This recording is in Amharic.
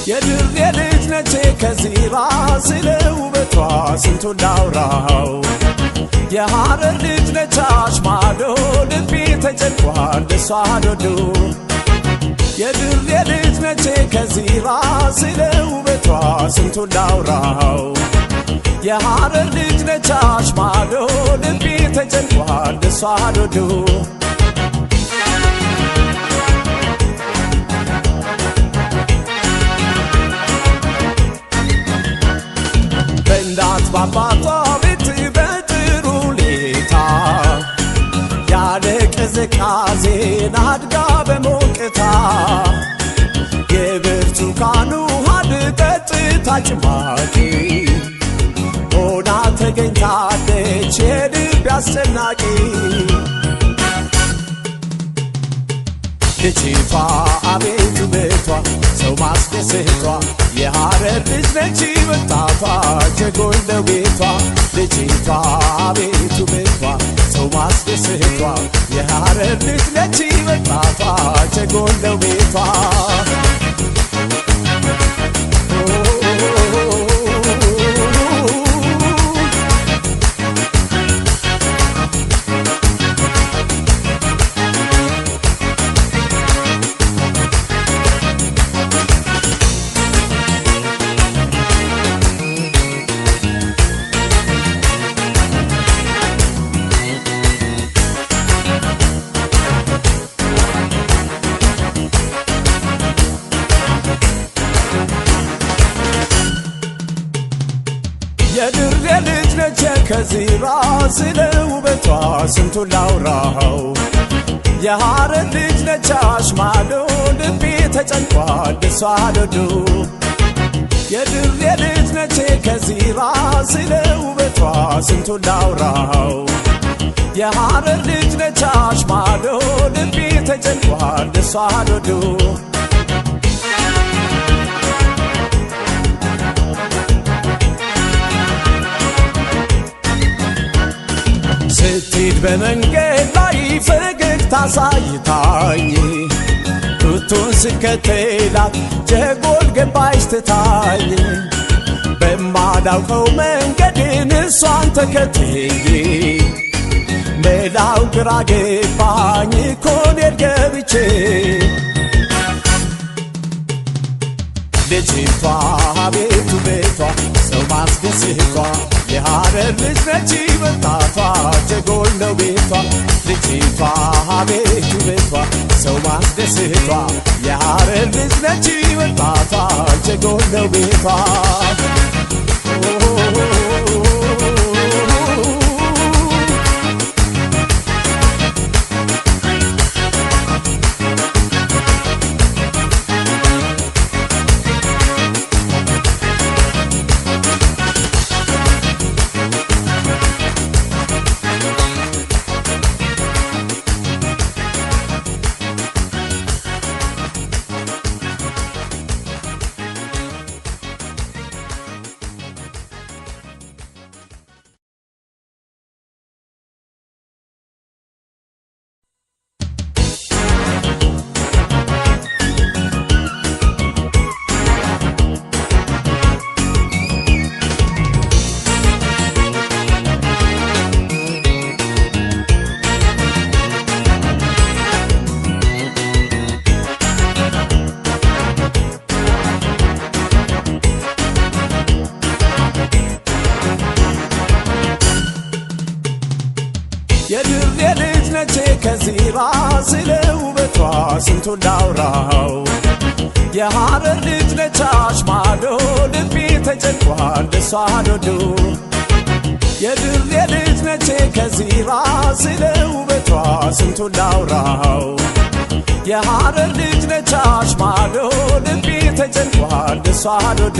የድር የልጅ ነቼ ከዚራ ስለ ውበቷ ስንቱን ላውራው የሐረር ልጅ ነቻሽ ማዶ ልቤ ተጨንቋል እሷ ዶዶ የድር የልጅ ነቼ ከዚራ ስለ ውበቷ ስንቱን ላውራው የሐረር ልጅ ነቻሽ ማዶ ልቤ ተጨንቋል እሷ ዶዶ በእናት ባባቷ ቤት በጥሩ ሁኔታ ያለ ቅዝቃዜን አድጋ በሞቅታ የብርቱካን ውሃን ጠጥታ ጭማቂ ሆና ተገኝታለች የልብ አስጨናቂ ልጅቷ አቤት ውበቷ ሰው ማስደሰቷ የሐረር ልጅ ነች ወጣቷ ጀጎል ነው ቤቷ ልጅቷ አቤት ውበቷ ሰው ማስደሰቷ የሐረር ልጅ ነች ወጣቷ ጀጎል ነው ቤቷ የድር የልጅ ነች ከዚራ ስለ ውበቷ ስንቱን ላውራው የሐረር ልጅ ነቻሽ ማዶ ልቤ ተጨንቋል እሷ ዶዶ የድር የልጅ ነች ከዚራ ስለ ውበቷ ስንቱን ላውራው የሐረር ልጅ ነቻሽ ማዶ ልቤ ተጨንቋል እሷ ዶዶ ስትሄድ በመንገድ ላይ ፈገግታ ሳይታኝ ቱቱን ስከተላት ጀጎል ገባች ትታኝ በማላውቀው መንገድን እሷን ተከትዬ መላው ግራ ገባኝ ኮኔር ገብቼ ልጅቷ አቤት ውበቷ ሰው ማስደሰቷ የሐረር ልጅ ነች ወጣቷ ጀጎል ነው ቤቷ ልጅቷ አቤት ውበቷ ሰው ማስደሰቷ የሐረር ልጅ ነች ወጣቷ ጀጎል ነው ቤቷ የድር የልጅ ነች ከዚራ ስለ ውበቷ ስንቱን ላውራው የሐረር ልጅ ነቻሽ ማዶ ልቤ ተጨንቋል እሷ ዶዶ የድር የልጅ ነች ከዚራ ስለ ውበቷ ስንቱን ላውራው የሐረር ልጅ ነቻሽ ማዶ ልቤ ተጨንቋል እሷ ዶዶ